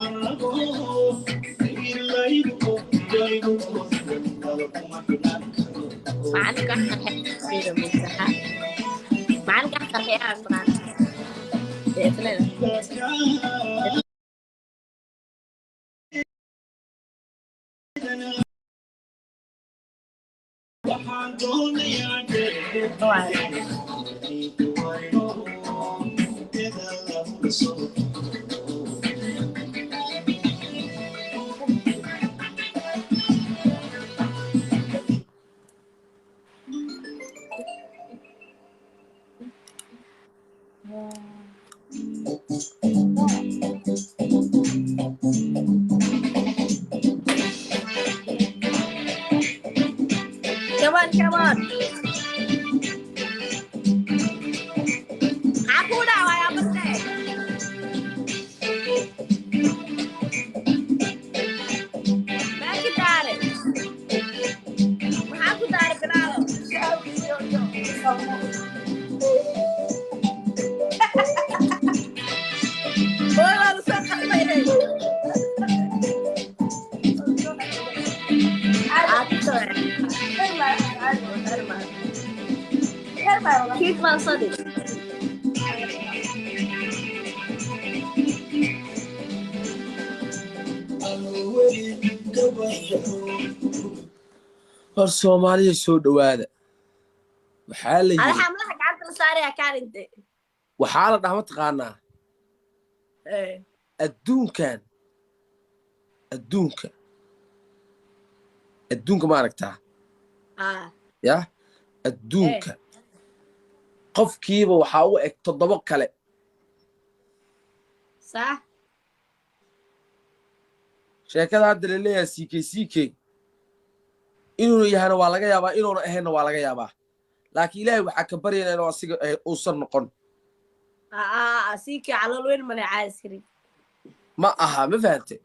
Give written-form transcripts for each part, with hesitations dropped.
معلقة خير مسحة معلقة خير عن اثنين كمان aku dah yang penting bagi tarik aku tarik kenal boleh harus angkat ini كيف ما صدق hor Soomaaliya soo dhawaada waxaa la أنا yiri حاملها قعدت صاري كان أنت waxaa la dhahaa taqaanaa إيه adduunka ma aragtaa ya adduunka qofkiiba waxaa u eg 7 kale صح sheekada hadda la leeyahay CK inuu yahana waa laga yaabaa inuuna ahaynna waa laga yaabaa laakiin ilaahay waxaa ka baryaynaa inuu asiga uusan noqon سيكي على الوين ماني عايزكري ma aha ma fahante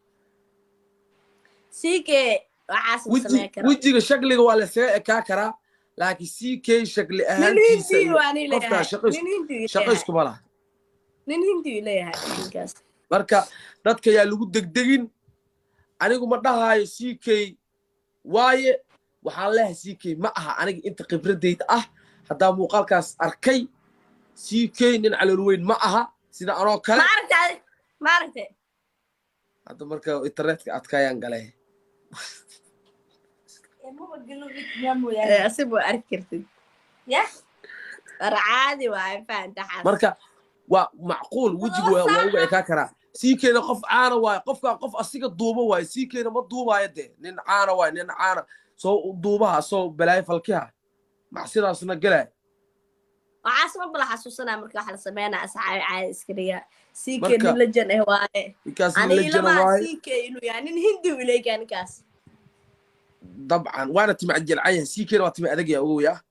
سيكي وعاصم سماكرة wejiga shakliga waa la isaga ekaa karaa laakiin CK shakli ahaantiisa iyo qofkaa shaqo iskuma laha nin hindi leeyahay ninkaas marka dadka yaa lagu degdegin anigu ma dhahaayo CK waaye waxaan leeyahay CK ma aha aniga inta khibradeyda ah haddaa muuqaalkaas arkay CK nin calool weyn ma aha sida anoo kale ma aragtay hadda marka internetka adkaayaan galay asibu arki kartid ya caadi waaye faanta xaas marka waa macquul wejigu waa uga ekaa karaa CK-na qof caana waaye qofkaan qof asiga duuba waaye CK-na ma duubaayo dee nin caana waaye nin caana soo duubaha soo balaayo falkiha macsidaasna galay وعاصم بلا حسوسنا مركا حل سمينا أصحابي عايز كريا سيكي نلجن هواي أنا إلما سيكي إنه يعني الهندي ولا كان كاس طبعا وانا تمعجل عين سيكي لو تمع دقيقة أقويا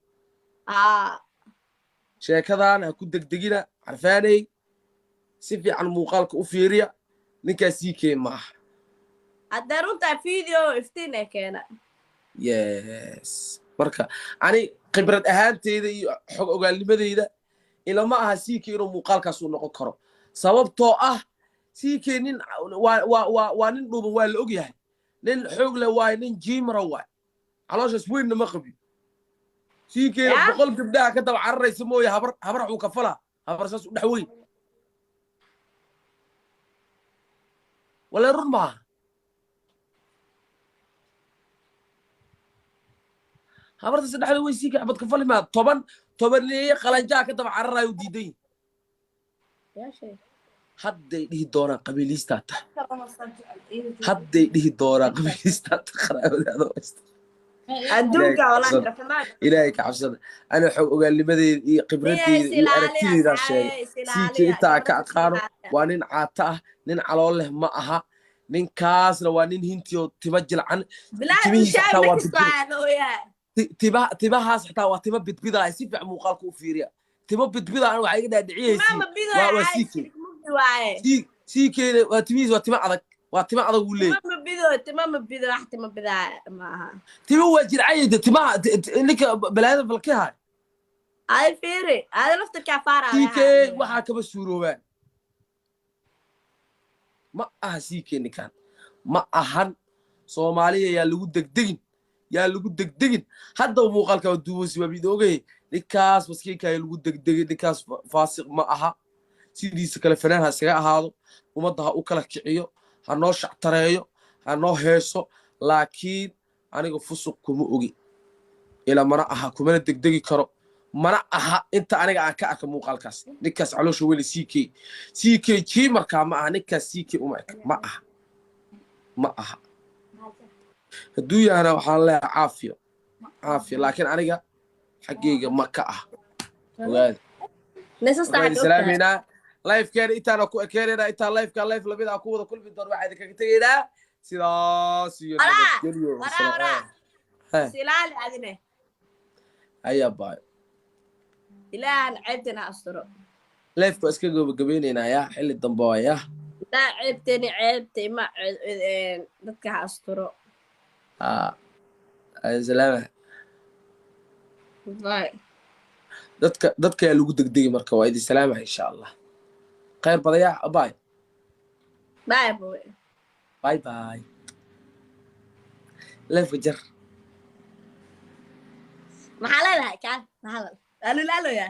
شيء كذا أنا كنت دقيقة عرفاني سيفي عن موقالك أوفيريا نكا سيكي معه الدارون تاع فيديو افتينا كان يس marka ani khibrad ahaanteeda iyo xog ogaalnimadeyda ilama aha CK inuu muuqaalkaas u noqon karo sababtoo ah CK nin waa nin dhuuban waa la ogyahay nin xoog leh waa nin jiimra waa calooshaas weynna ma qabi CK 100 gabdhaha ka daba cararaysa mooye habar uu ka falaa habar saas u dhex weyn wala run maaha habarta saddexda way CK xabad ka fali maa tobaneeye qalanjaa ka daba cararayo diiday hadday dhihi doonaan qabiiliistaa tahay qaraabadaada adduunka walaa ilaahay ka cabsada ana xog ogaalnimadeeda iyo khibradeyda iyo aragtideyda sheegay CK intaa ka aqaano waa nin caata ah nin calool leh ma aha ninkaasna waa nin hintiyo tima jilcan timahaas xitaa waa tima bidbidaa si fiican muuqaalka u fiiriya timo bidbida aan waxa iga dhaadhiciyaysi waa CK waa timihiis waa tima adag uu leeyahay tima waa jircayda timaha ninka balaayada falkiha ay fiiri aad lafta ka faara CK waxaa kaba suuroobaan ma aha siikee ninkan ma ahan soomaaliya yaa lagu degdegin hadda muuqaalka duuwasi waa mid ogay ninkaas maskiinka yaa lagu degdegin ninkaas faasiq ma aha sidiisa kale fanaan ha iskaga ahaado ummadda ha u kala kiciyo ha noo shactareeyo ha noo heeso laakiin aniga fusuq kuma ogi ilaa mana aha kumana degdegi karo mana aha inta aniga aan ka arka muuqaalkaas ninkaas caloosha weli ck kii markaa ma aha ninkaas ck uma eg ma aha hadduu yahana waxaan leeyahay caafiyo laakiin aniga xaggeyga ma ka ah ogaada salaameynaa lifekeena intaana ku ekeenaynaa intaan lifeka life lamid ah ku wada kulmi doon waxaa idinkaga tegaynaa sidaas iyo nabadgelyo silaali adine ayaa baayo ilaahan ceebtana asturo lifeka waa iska gabagabeynaynaa yaa xilli dambe waa yaa ilaa ceebtani ceebtay ma dadka ha asturo salaama dadka yaa lagu degdegi marka waa idin salaamah insha allah khayr badayaa abay bye lifeka jar maxaa leedahay kaan mahadal alulaaloya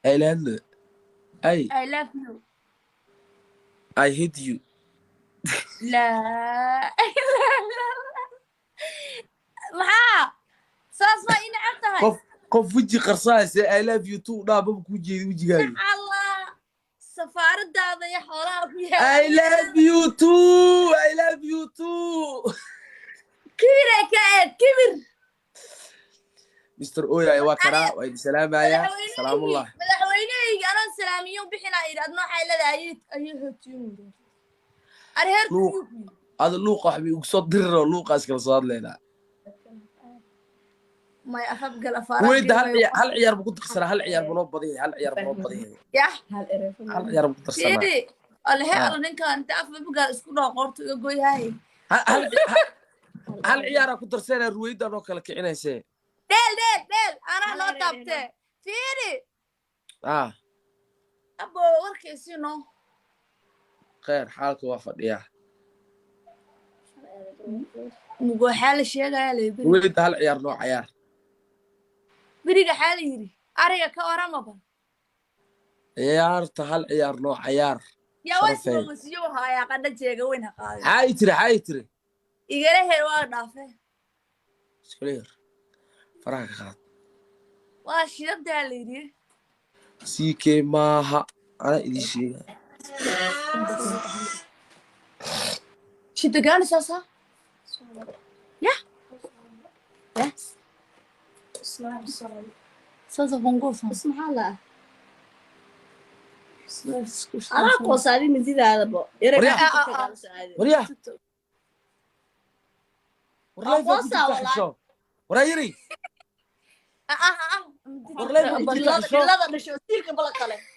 aylaadlo I love you I hate you maxaa saas waa ina cab tahay qof weji qarsaayse I love you too dhaababa ku jeedi wejigaaga allah safaaradaada iyo xoolaha ku yaal I love you too kibir kibir Mr. Oya waa karaa waa idin salaamaya salaamullah madaxweynahayga anaan salaamiyo bixinaa idhaad nooxay leedahay ayuu hotiyo هذا اللوقة حبيبي صدر اللوقة اسكال صار لنا ما يفهم قال افارق وين هل عيار بكون تخسر هل عيار بنوبضي هل عيار بنوبضي يا هل عيار بكون تخسر سيدي الله هي نين كان انت اف بقى اسكو قورتو يقوي هاي هل عيار كنت ترسل رويدا نو كلا كعنيسه ديل انا لو تابته فيري ابو وركيسينو خير حالك وافديا نقول حال شيغا لي ويد هل عيار نوع عيار بريغا حال يري اريا كورمبا عيارت هل عيار نوع عيار يا واسو مسيو هايا قد جيغا وين قاday حايتري igala heer waa dhaafay iskaleer faraha ka qaad waa shidada leeyahay CK maaha ana idin sheega shidagani sasa ya sasa bongosa subhanallah ana qosaadi mididaada bo وريا ورا يري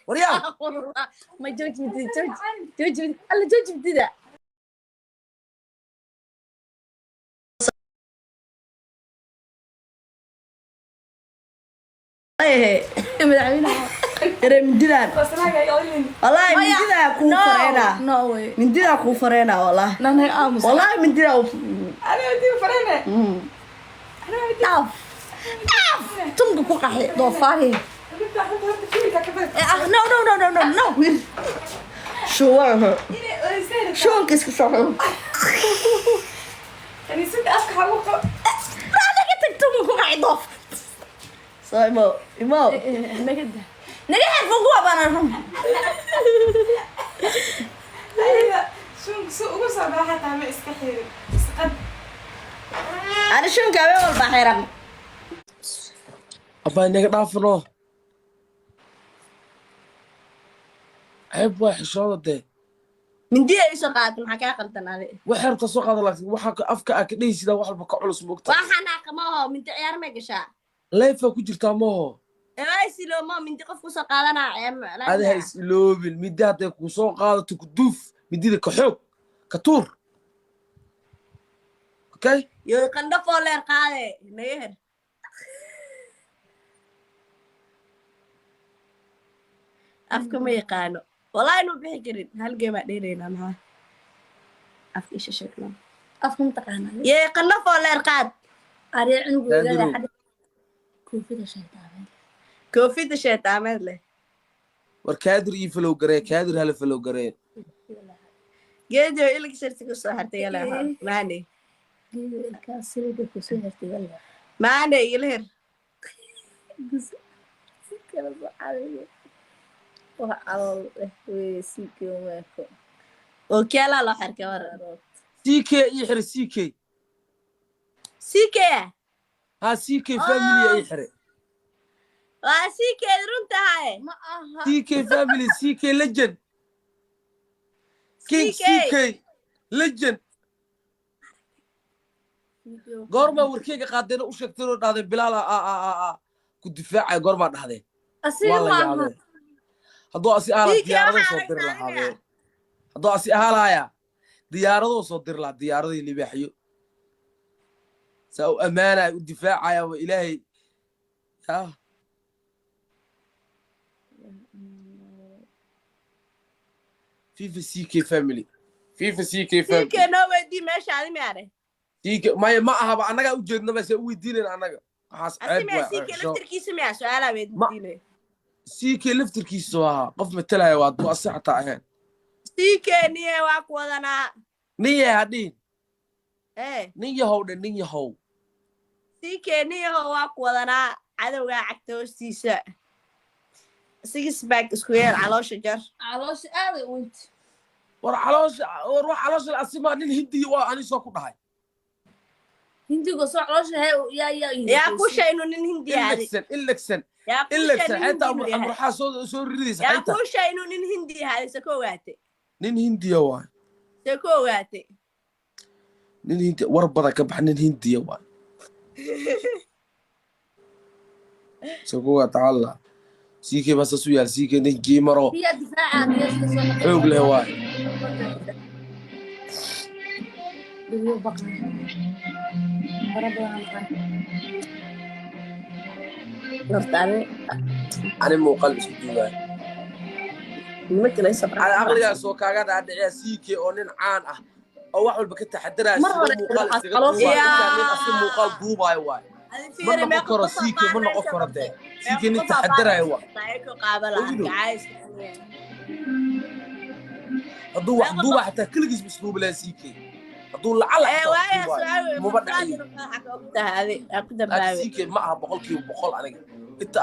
وريا ما جوج الله جوج بديدا مدعوينها مديدان والله مديدا كو فرينا مديدا كو فرينا والله والله مديدا انا ودي فرينا انا تنقو كو قحي دوفاري no شو كيسك شو يعني سنت افك حلقه انا قلت تنقو كو قحي دوف صايمو ايمو نجح فوق وانا ايوه شو صباحه تعمل اسكحير اسقد انا شو كابي والبحيره ابا انك دافنو عيب واحد شوده من دي ايش قاعد ما كان قلتنا هذه وحرت سو قاد لك waxa afka akdhay sida wax walba ka culus moogta waxana qamaho min ciyaar ma gashaa leefa ku jirta maaho eeysi loo ma min qof ku soo qaadanaa ada hays loobil midada ku soo qaadato ku duuf midida ka xoog ka tuur okay yo qanda fooleer qaade neer afka ma yaqaano wallahi inuu bixi karin hal geema dheereena ma afka isha sheegno afka mutaqaana yee qanafo leer qaad ari cunugu ilaa xad koofida shaytaameed leh war kaadir ii falow garee kaadir hala falow garee geedio ilka sharti ku soo hartay yala maane ka sirida ku soo hartay yala maane ilher kala baxay waxa awl way sikio weeko oo kala la xarka waran CK ii xir CK ha CK family ii xir waa CK runtahay ma aha CK family CK legend King CK legend goorma warkeyga qaadeen u sheegteen oo dhaaday bilaal ku difaacay goorma dhahdeen asiga hadduu asi aala diyaarado soo dir lahaadeen hadduu asi aalaaya diyaarado soo dir lahaa diyaaradii libaaxiyo saa u ammaanaya u difaacaya wa ilaahay yaa FIFA CK family CK no weydii meesha adi miyaare CK ma ahaba annaga u jeedna bas u weydiinayna annaga waxaas ceeb waa CK laftirkiisa miyaa su'aala weydiinay CK laftirkiisa waa qof matalaya waa duu asixata ahayn CK niye waa ku wadanaa niye hadhiin nin yahow dhe nin yahow CK niyahow waa ku wadanaa cadowgaa cagta hoostiisa six bag isku yeer caloosha jar caloosha aad u weyn war caloosha asima nin hindi waa ani soo ku dhahay hindiga soo caloosha yaa ku shayno nin hindi yahay ileksan xataa amruxaa soo ridaysa yaa ku shayno nin hindi yahay sako ogaate nin hindiya waa sako ogaate nin hindi war badan ka bax nin hindiya waa sako waa taala CK bas soo yaal CK nin geemaro biya difaaca xoog leh waa biyo baqan nortaane ani muuqaal isku duubay nima kale sabra aqliga soo kaaga dhaadhiciya CK oo nin caan ah oo wax walba ka taxadiraya sida muuqaal iskaga muuqaal duubay waa ما نقول سيكي ما نقول ده سيكي انت حدرها هو هدو وحدو حتى كل جسم اسلوب لا سيكي هدو لعل مو بدعي هذه سيكي معها بقول كي بقول انا انت